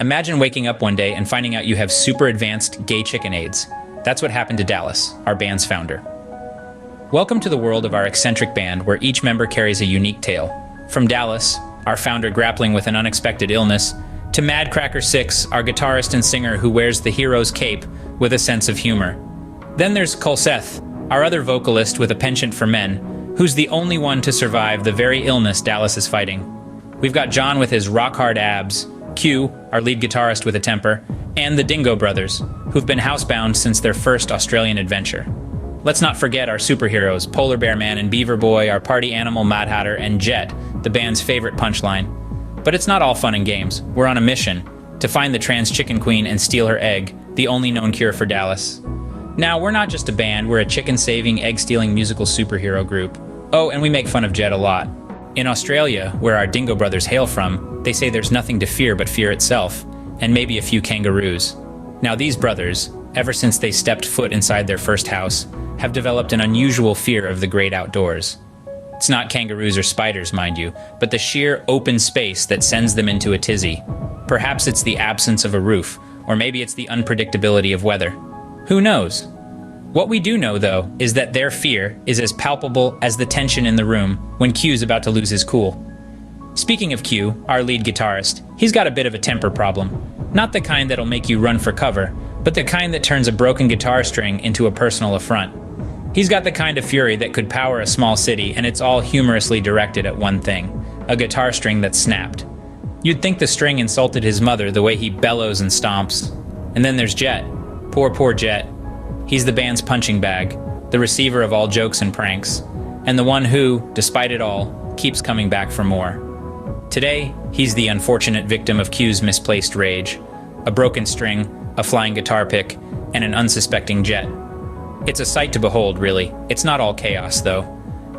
Imagine waking up one day and finding out you have super advanced gay chicken AIDS. That's what happened to Dallas, our band's founder. Welcome to the world of our eccentric band, where each member carries a unique tale. From Dallas, our founder grappling with an unexpected illness, to Mad Cracker Six, our guitarist and singer who wears the hero's cape with a sense of humor. Then there's Kulseth, our other vocalist with a penchant for men, who's the only one to survive the very illness Dallas is fighting. We've got John with his rock-hard abs, Q, our lead guitarist with a temper, and the Dingo Brothers, who've been housebound since their first Australian adventure. Let's not forget our superheroes, Polar Bear Man and Beaver Boy, our party animal Mad Hatter, and Jet, the band's favorite punchline. But it's not all fun and games. We're on a mission to find the trans chicken queen and steal her egg, the only known cure for Dallas. Now, we're not just a band, we're a chicken-saving, egg-stealing musical superhero group. Oh, and we make fun of Jet a lot. In Australia, where our Dingo Brothers hail from, they say there's nothing to fear but fear itself, and maybe a few kangaroos. Now these brothers, ever since they stepped foot inside their first house, have developed an unusual fear of the great outdoors. It's not kangaroos or spiders, mind you, but the sheer open space that sends them into a tizzy. Perhaps it's the absence of a roof, or maybe it's the unpredictability of weather. Who knows? What we do know, though, is that their fear is as palpable as the tension in the room when Q's about to lose his cool. Speaking of Q, our lead guitarist, he's got a bit of a temper problem. Not the kind that'll make you run for cover, but the kind that turns a broken guitar string into a personal affront. He's got the kind of fury that could power a small city, and it's all humorously directed at one thing, a guitar string that's snapped. You'd think the string insulted his mother the way he bellows and stomps. And then there's Jet. Poor Jet. He's the band's punching bag, the receiver of all jokes and pranks, and the one who, despite it all, keeps coming back for more. Today, he's the unfortunate victim of Q's misplaced rage, a broken string, a flying guitar pick, and an unsuspecting Jet. It's a sight to behold, really. It's not all chaos, though.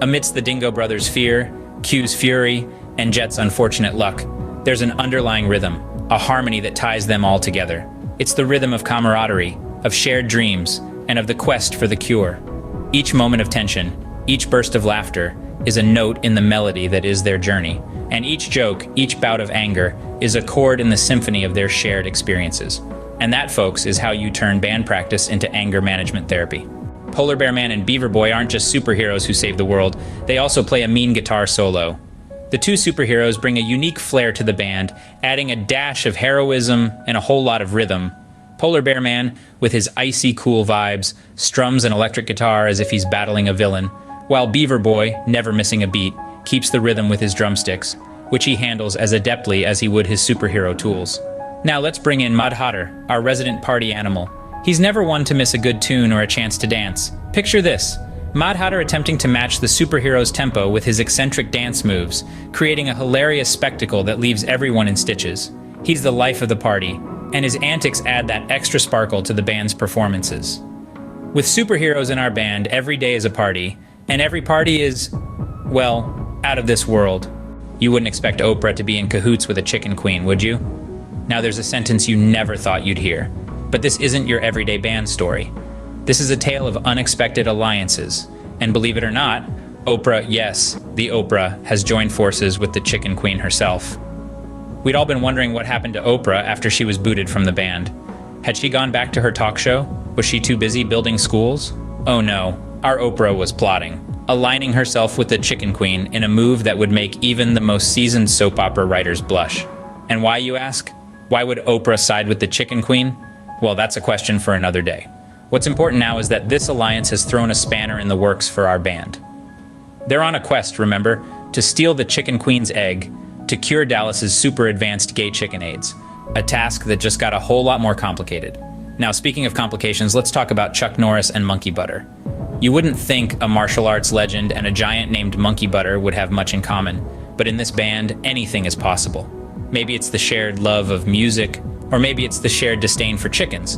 Amidst the Dingo Brothers' fear, Q's fury, and Jet's unfortunate luck, there's an underlying rhythm, a harmony that ties them all together. It's the rhythm of camaraderie, of shared dreams, and of the quest for the cure. Each moment of tension, each burst of laughter, is a note in the melody that is their journey, and each joke, each bout of anger, is a chord in the symphony of their shared experiences. And that, folks, is how you turn band practice into anger management therapy. Polar Bear Man and Beaver Boy aren't just superheroes who save the world, they also play a mean guitar solo. The two superheroes bring a unique flair to the band, adding a dash of heroism and a whole lot of rhythm. Polar Bear Man, with his icy cool vibes, strums an electric guitar as if he's battling a villain, while Beaver Boy, never missing a beat, keeps the rhythm with his drumsticks, which he handles as adeptly as he would his superhero tools. Now let's bring in Mad Hatter, our resident party animal. He's never one to miss a good tune or a chance to dance. Picture this, Mad Hatter attempting to match the superhero's tempo with his eccentric dance moves, creating a hilarious spectacle that leaves everyone in stitches. He's the life of the party, and his antics add that extra sparkle to the band's performances. With superheroes in our band, every day is a party, and every party is, well, out of this world. You wouldn't expect Oprah to be in cahoots with a chicken queen, would you? Now there's a sentence you never thought you'd hear, but this isn't your everyday band story. This is a tale of unexpected alliances, and believe it or not, Oprah, yes, the Oprah, has joined forces with the chicken queen herself. We'd all been wondering what happened to Oprah after she was booted from the band. Had she gone back to her talk show? Was she too busy building schools? Oh no, our Oprah was plotting, aligning herself with the chicken queen in a move that would make even the most seasoned soap opera writers blush. And why, you ask? Why would Oprah side with the chicken queen? Well, that's a question for another day. What's important now is that this alliance has thrown a spanner in the works for our band. They're on a quest, remember, to steal the chicken queen's egg, to cure Dallas's super advanced gay chicken AIDS, a task that just got a whole lot more complicated. Now, speaking of complications, let's talk about Chuck Norris and Monkey Butter. You wouldn't think a martial arts legend and a giant named Monkey Butter would have much in common, but in this band, anything is possible. Maybe it's the shared love of music, or maybe it's the shared disdain for chickens.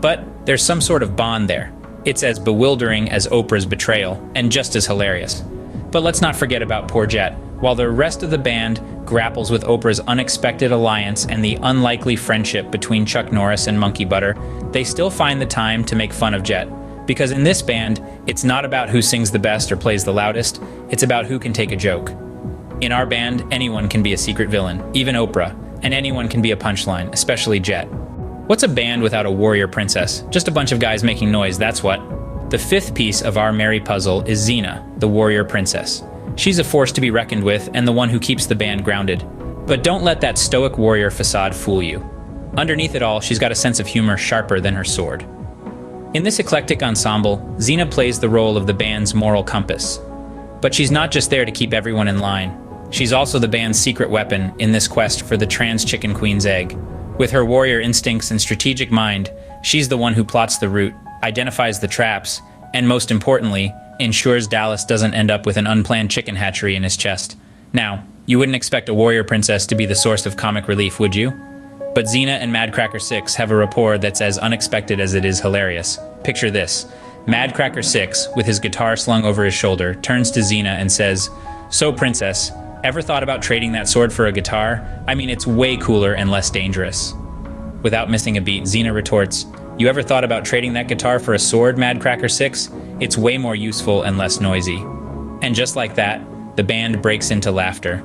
But there's some sort of bond there. It's as bewildering as Oprah's betrayal, and just as hilarious. But let's not forget about poor Jet. While the rest of the band grapples with Oprah's unexpected alliance and the unlikely friendship between Chuck Norris and Monkey Butter, they still find the time to make fun of Jet. Because in this band, it's not about who sings the best or plays the loudest, it's about who can take a joke. In our band, anyone can be a secret villain, even Oprah, and anyone can be a punchline, especially Jet. What's a band without a warrior princess? Just a bunch of guys making noise, that's what. The fifth piece of our merry puzzle is Xena, the warrior princess. She's a force to be reckoned with and the one who keeps the band grounded. But don't let that stoic warrior facade fool you. Underneath it all, she's got a sense of humor sharper than her sword. In this eclectic ensemble, Xena plays the role of the band's moral compass. But she's not just there to keep everyone in line. She's also the band's secret weapon in this quest for the trans chicken queen's egg. With her warrior instincts and strategic mind, she's the one who plots the route, identifies the traps, and most importantly, ensures Dallas doesn't end up with an unplanned chicken hatchery in his chest. Now, you wouldn't expect a warrior princess to be the source of comic relief, would you? But Xena and Madcracker 6 have a rapport that's as unexpected as it is hilarious. Picture this. Madcracker 6, with his guitar slung over his shoulder, turns to Xena and says, "So, princess, ever thought about trading that sword for a guitar? I mean, it's way cooler and less dangerous." Without missing a beat, Xena retorts, "You ever thought about trading that guitar for a sword, Madcracker 6? It's way more useful and less noisy." And just like that, the band breaks into laughter.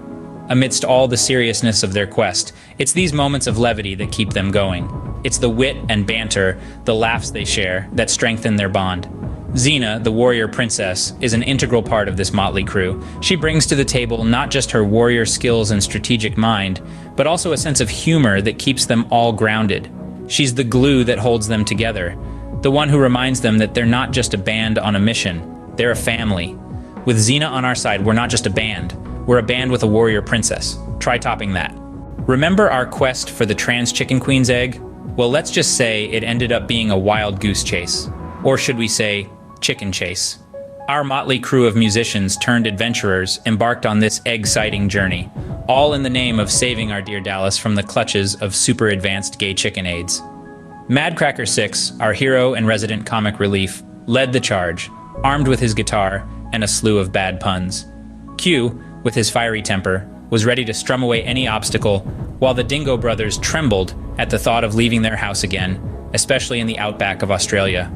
Amidst all the seriousness of their quest, it's these moments of levity that keep them going. It's the wit and banter, the laughs they share, that strengthen their bond. Xena, the warrior princess, is an integral part of this motley crew. She brings to the table not just her warrior skills and strategic mind, but also a sense of humor that keeps them all grounded. She's the glue that holds them together, the one who reminds them that they're not just a band on a mission, they're a family. With Xena on our side, we're not just a band, we're a band with a warrior princess. Try topping that. Remember our quest for the trans chicken queen's egg? Well, let's just say it ended up being a wild goose chase. Or should we say, chicken chase. Our motley crew of musicians turned adventurers embarked on this egg-sighting journey, all in the name of saving our dear Dallas from the clutches of super advanced gay chicken aids. Madcracker 6, our hero and resident comic relief, led the charge, armed with his guitar and a slew of bad puns. Q, with his fiery temper, was ready to strum away any obstacle, while the Dingo brothers trembled at the thought of leaving their house again, especially in the outback of Australia.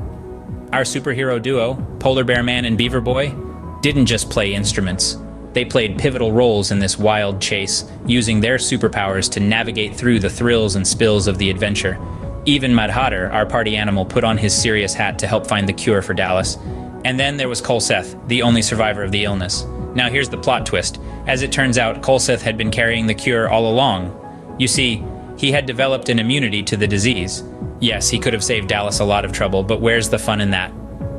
Our superhero duo, Polar Bear Man and Beaver Boy, didn't just play instruments. They played pivotal roles in this wild chase, using their superpowers to navigate through the thrills and spills of the adventure. Even Mad Hatter, our party animal, put on his serious hat to help find the cure for Dallas. And then there was Colseth, the only survivor of the illness. Now here's the plot twist. As it turns out, Colseth had been carrying the cure all along. You see, he had developed an immunity to the disease. Yes, he could have saved Dallas a lot of trouble, but where's the fun in that?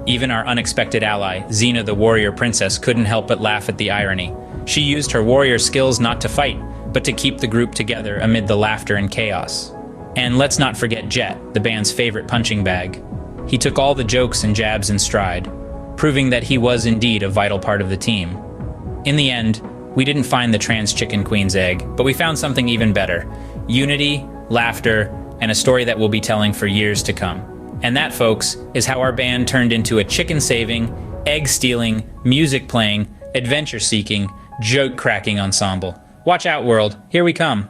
Even our unexpected ally, Xena the warrior princess, couldn't help but laugh at the irony. She used her warrior skills not to fight, but to keep the group together amid the laughter and chaos. And let's not forget Jet, the band's favorite punching bag. He took all the jokes and jabs in stride, proving that he was indeed a vital part of the team. In the end, we didn't find the trans chicken queen's egg, but we found something even better. Unity, laughter, and a story that we'll be telling for years to come. And that, folks, is how our band turned into a chicken-saving, egg-stealing, music-playing, adventure-seeking, joke-cracking ensemble. Watch out, world. Here we come.